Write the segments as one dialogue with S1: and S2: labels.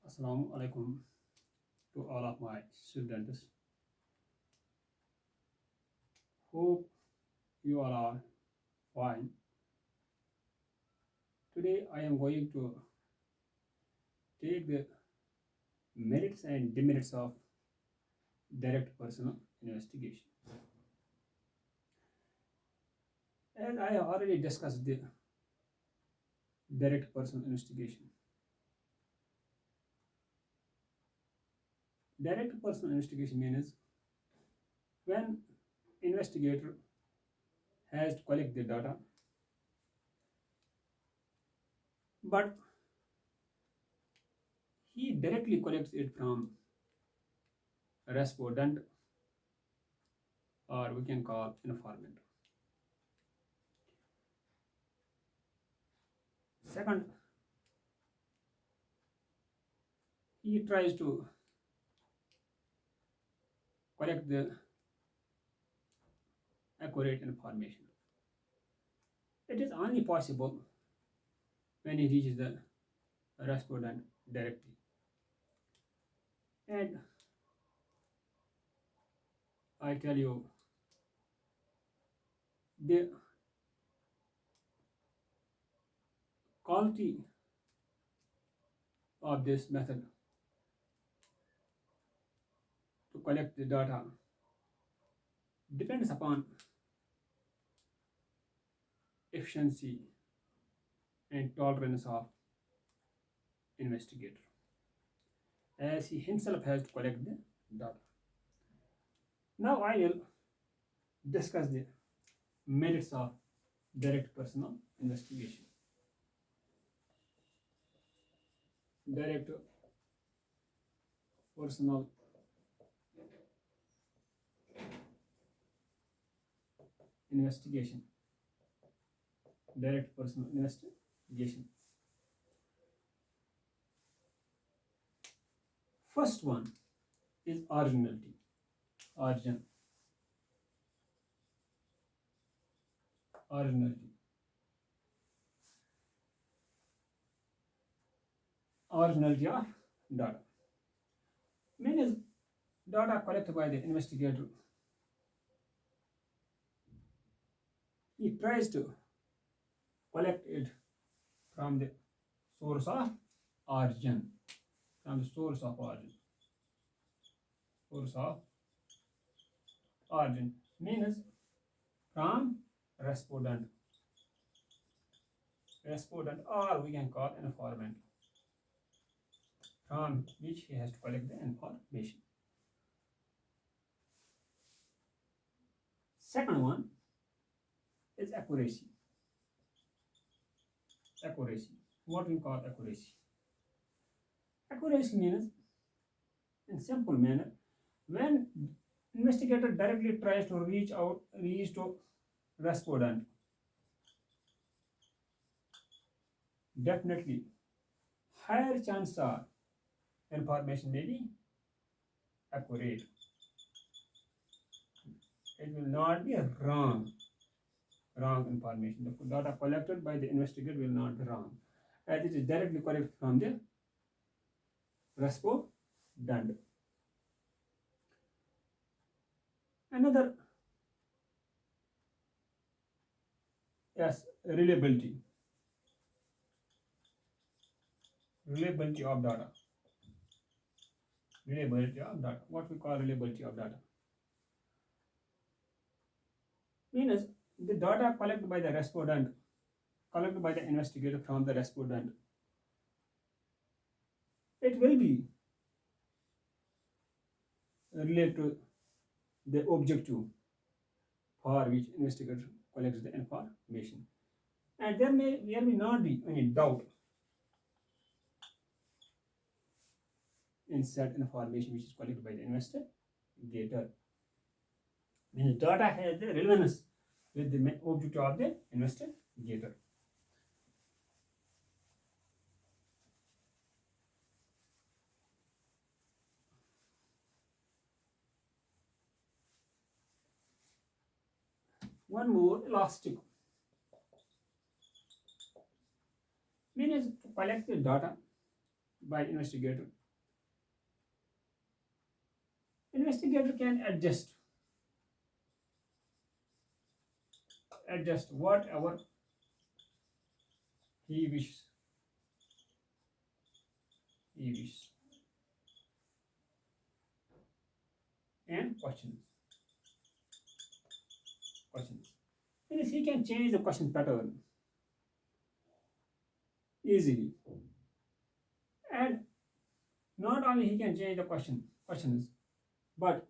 S1: Assalamu alaikum to all of my students. Hope you all are fine. Today I am going to take the merits and demerits of direct personal investigation. As I have already discussed the direct personal investigation. Direct personal investigation means when investigator has to collect the data, but he directly collects it from a respondent, or we can call informant. Second, he tries to collect the accurate information. It is only possible when he reaches the respondent directly. And I tell you, the quality of this method to collect the data depends upon efficiency and tolerance of investigator, as he himself has to collect the data. Now I will discuss the merits of direct personal investigation. Direct personal investigation. Direct personal investigation. First one is originality. Origin. Originality. Originality of data. Means data collected by the investigator. He tries to collect it from the source of origin. From the source of origin. Source of origin means from respondent. Respondent, or we can call informant, from which he has to collect the information. Second one is accuracy. Accuracy. What we call accuracy? Accuracy means, in simple manner, when investigator directly tries to reach to respondent, definitely higher chance are information may be accurate. It will not be a wrong information. The data collected by the investigator will not be wrong, as it is directly collected from the respondent. Another, yes, reliability. Reliability of data. Reliability of data. What we call reliability of data means the data collected by the respondent, collected by the investigator from the respondent, it will be related to the objective for which investigator collects the information, and there may not be any doubt in said information which is collected by the investigator. Means data has the relevance with the objective of the investigator. One more, elastic. Means to collect the data by investigator Investigator can adjust whatever he wishes. He wishes. And questions. Means he can change the question pattern easily. And not only he can change the questions, but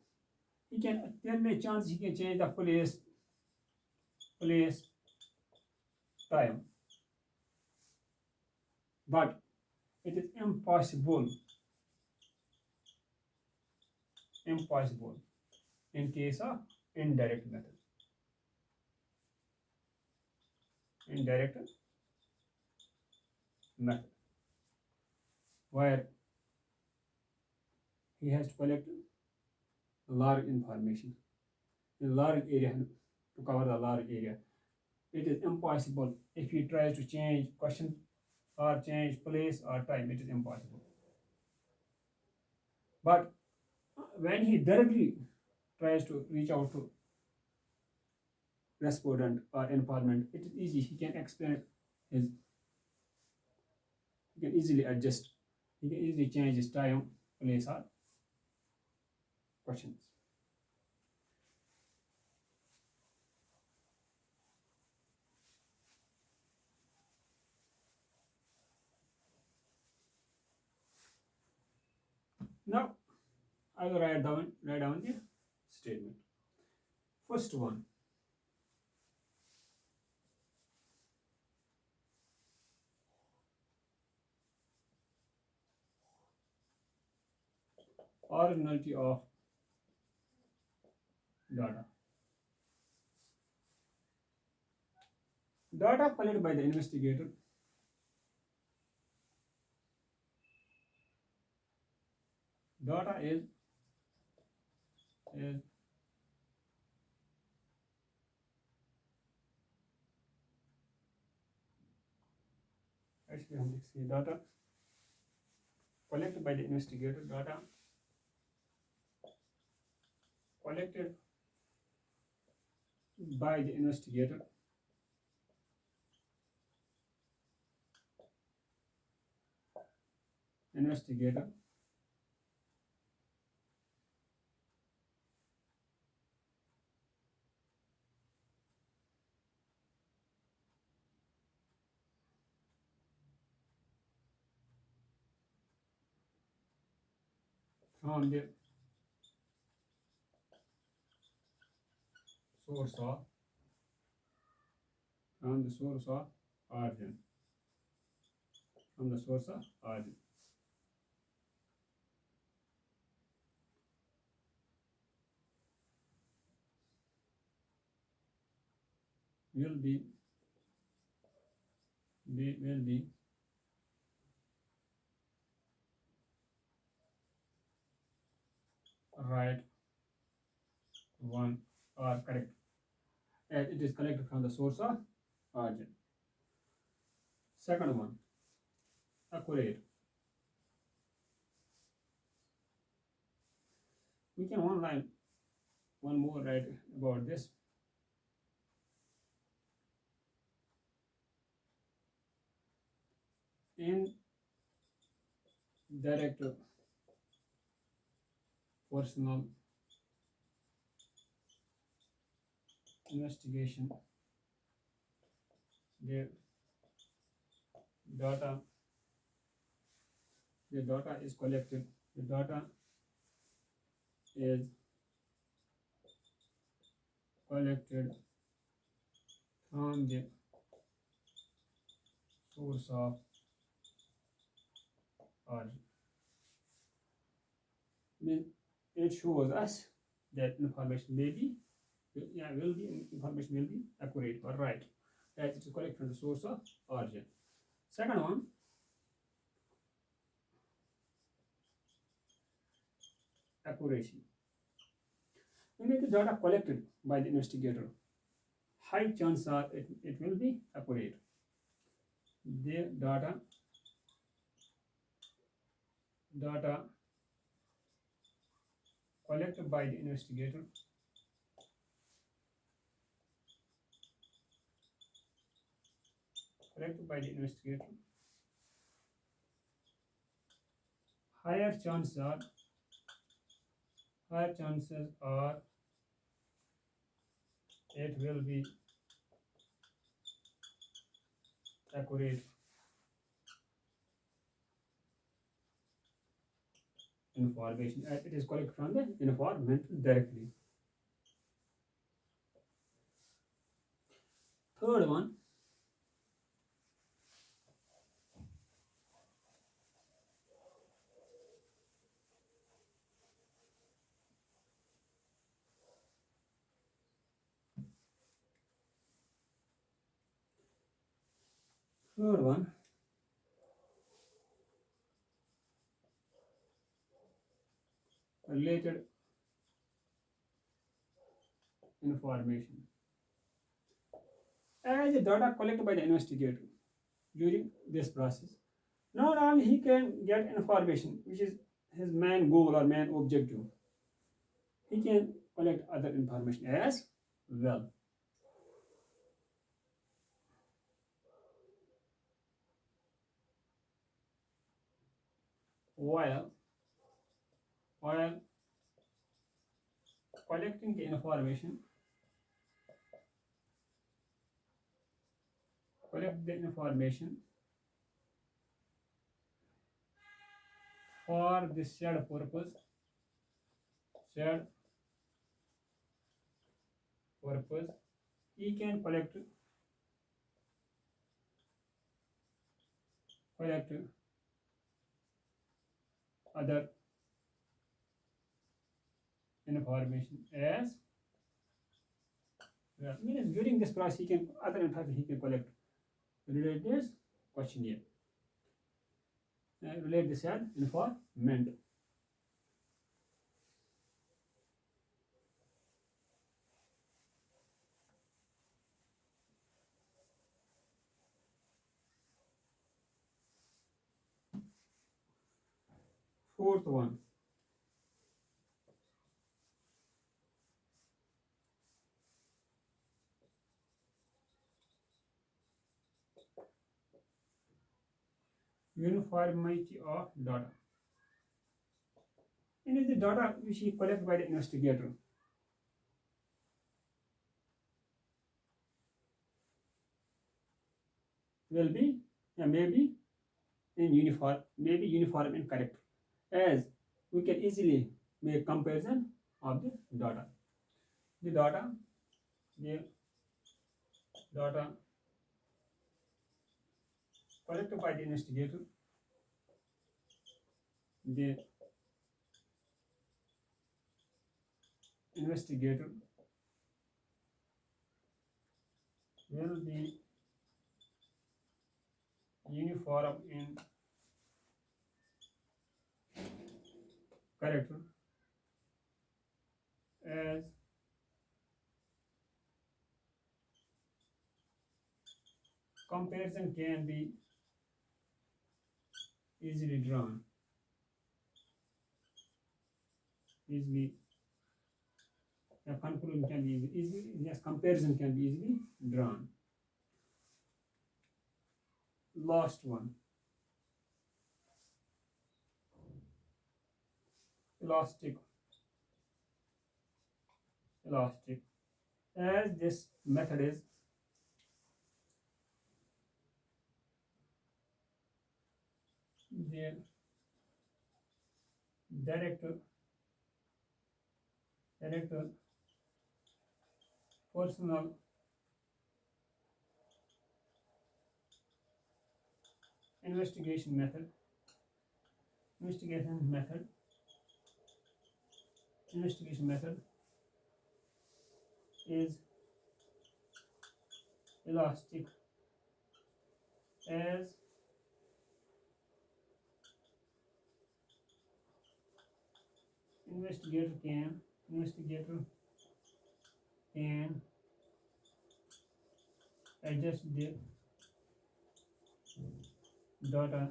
S1: there may chance he can change the place, time. But it is impossible in case of indirect method. Indirect method, where he has to collect large information in large area to cover the large area. It is impossible if he tries to change question or change place or time. It is impossible. But when he directly tries to reach out to respondent or informant, it is easy. He can explain his. He can easily adjust. He can easily change his time, place, or questions. Now I will write down the statement. First one. Originality of data. Data collected by the investigator data is actually हम लिखते data collected by the investigator. Data collected by the investigator from the source of origin. From the source of origin. Will be right one or correct, as it is collected from the source of origin. Second one, accurate. We can one more write about this. In direct personal investigation, the data is collected. The data is collected from the source of origin. It shows us that information information will be accurate or right, as it is collected from the source of origin. Second one, accuracy. When it is data collected by the investigator, high chance are it will be accurate. The data collected by the investigator higher chances are it will be accurate information as it is collected from the informant directly. Third one, related information. As the data collected by the investigator during this process, not only he can get information, which is his main goal or main objective, he can collect other information as well. While collecting the information, for the shared purpose, he can collect other information as well. Means during this process, he can other information he can collect. Relate this questionnaire. Relate this as informant. Fourth one, uniformity of data. It is the data which is collected by the investigator. Will be maybe uniform and correct, as we can easily make comparison of the data. The data collected by the investigator, the investigator will be uniform in character, as comparison can be easily drawn. Conclusion can be easily, yes, comparison can be easily drawn. Last one, elastic, as this method is the direct personal investigation method is elastic, as investigator can adjust the data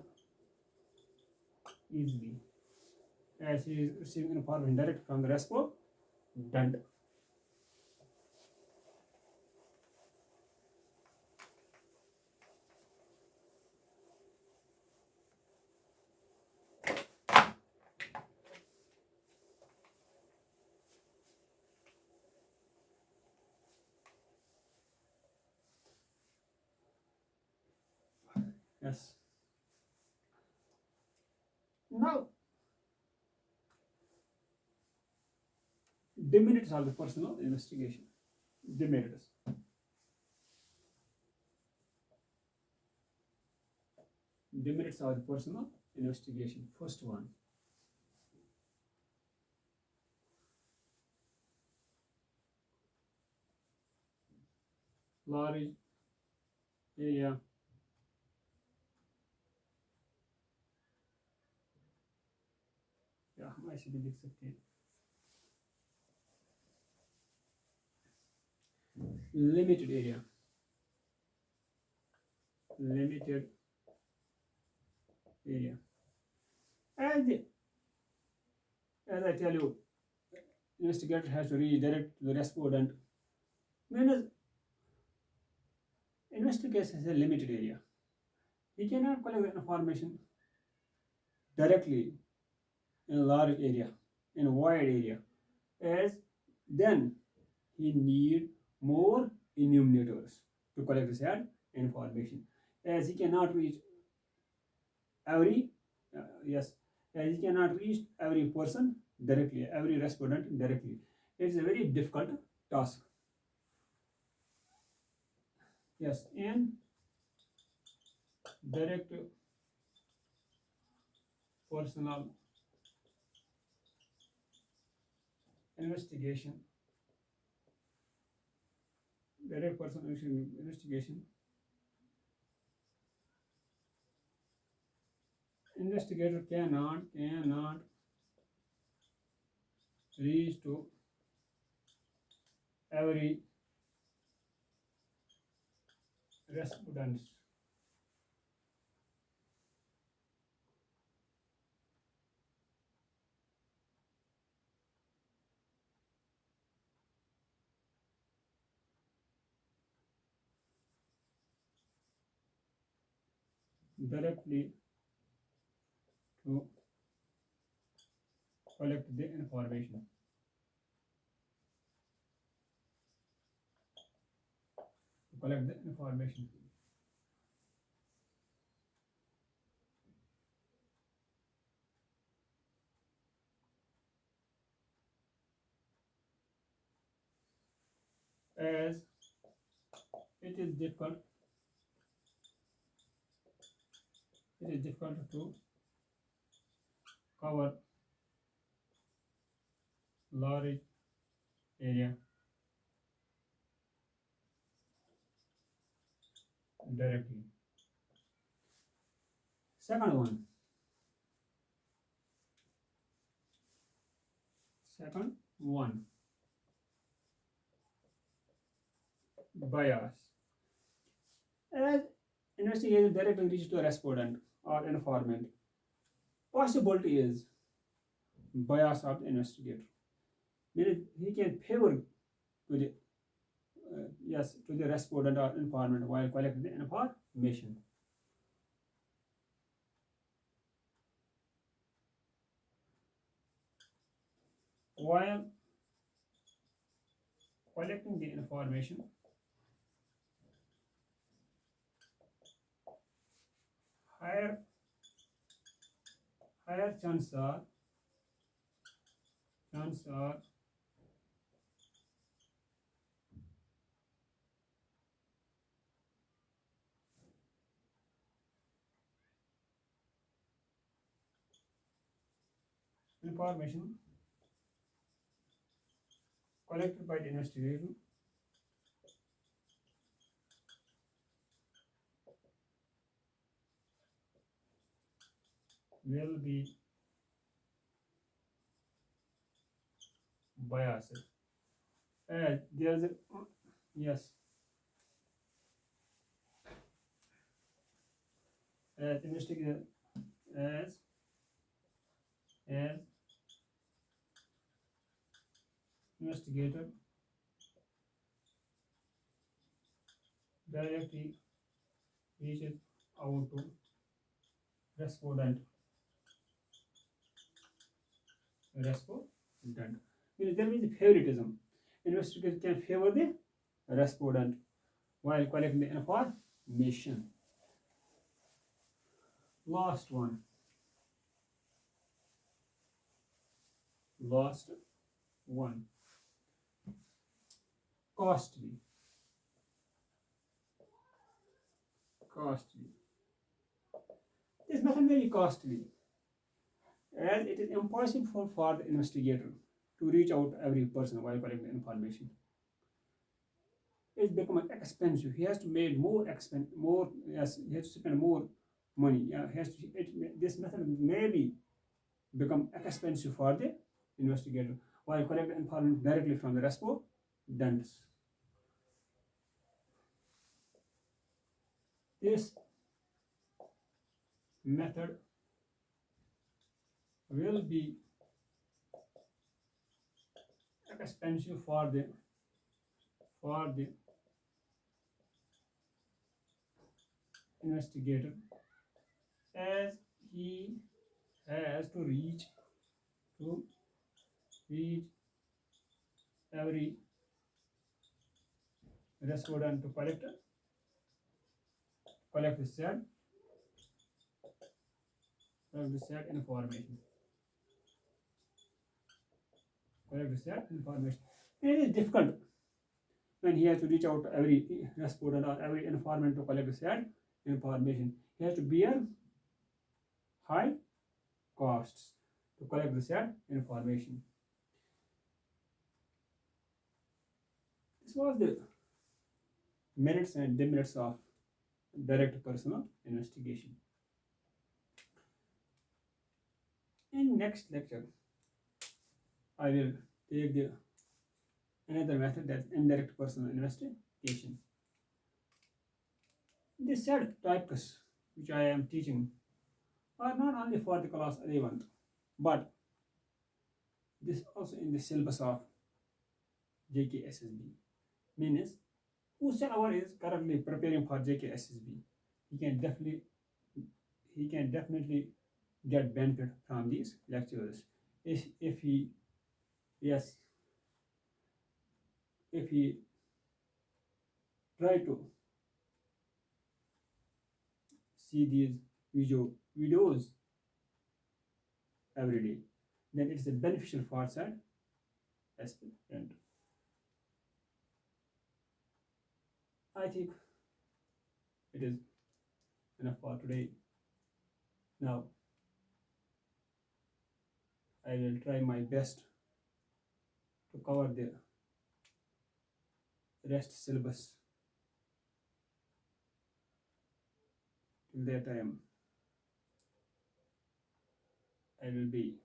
S1: easily. as he is receiving information direct from the respondent. Yes. Now, demerits of the personal investigation. Demerits. Demerits of the personal investigation. First one. Large area या हम ऐसे भी लिख सकते हैं limited area and as I tell you investigator has to redirect the respondent whereas investigation is a limited area he cannot collect information directly in a large area in a wide area as then he need more enumerators to collect the said information as he cannot reach every yes as he cannot reach every person directly every respondent directly it is a very difficult task yes in direct personal investigation direct personal investigation investigator cannot reach to every respondents directly to collect the information as it is difficult to cover large area directly. Second one, bias. As investigator directly reaches to a respondent or informant, possibility is bias of the investigator. Meaning he can favor to the yes to the respondent or informant while collecting the information. While collecting the information, higher chance are information collected by the investigator will be biased. There's a yes. Investigator as investigator directly reaches out to respondent. Respondent. There is a favoritism. Investigator can favor the respondent while collecting the information. Last one. Last one. Costly. Costly. This method may be costly, as it is impossible for the investigator to reach out to every person while collecting information. It's become expensive. He has to make more expense, more. Yes, he has to spend more money. Yeah, he has to. This method may be become expensive for the investigator while collecting information directly from the respondents. This method will be expensive for the investigator, as he has to to reach every respondent to collect the said information. Collect the said information. It is difficult when he has to reach out to every respondent or every informant to collect the said information. He has to bear high costs to collect the said information. This was the merits and demerits of direct personal investigation. In next lecture, I will take another method, that's indirect personal investigation. The said types which I am teaching are not only for the class 11th, but this also in the syllabus of JKSSB. Means whosoever is currently preparing for JKSSB, he can definitely he can definitely get benefit from these lectures. If he yes if he try to see these videos every day, then it's a beneficial for said aspirant. I think it is enough for today. Now I will try my best to cover the rest syllabus. Till that time, I will be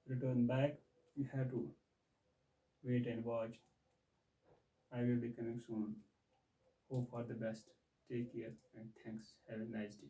S1: returned back. You have to wait and watch. I will be coming soon. Hope for the best. Take care and thanks. Have a nice day.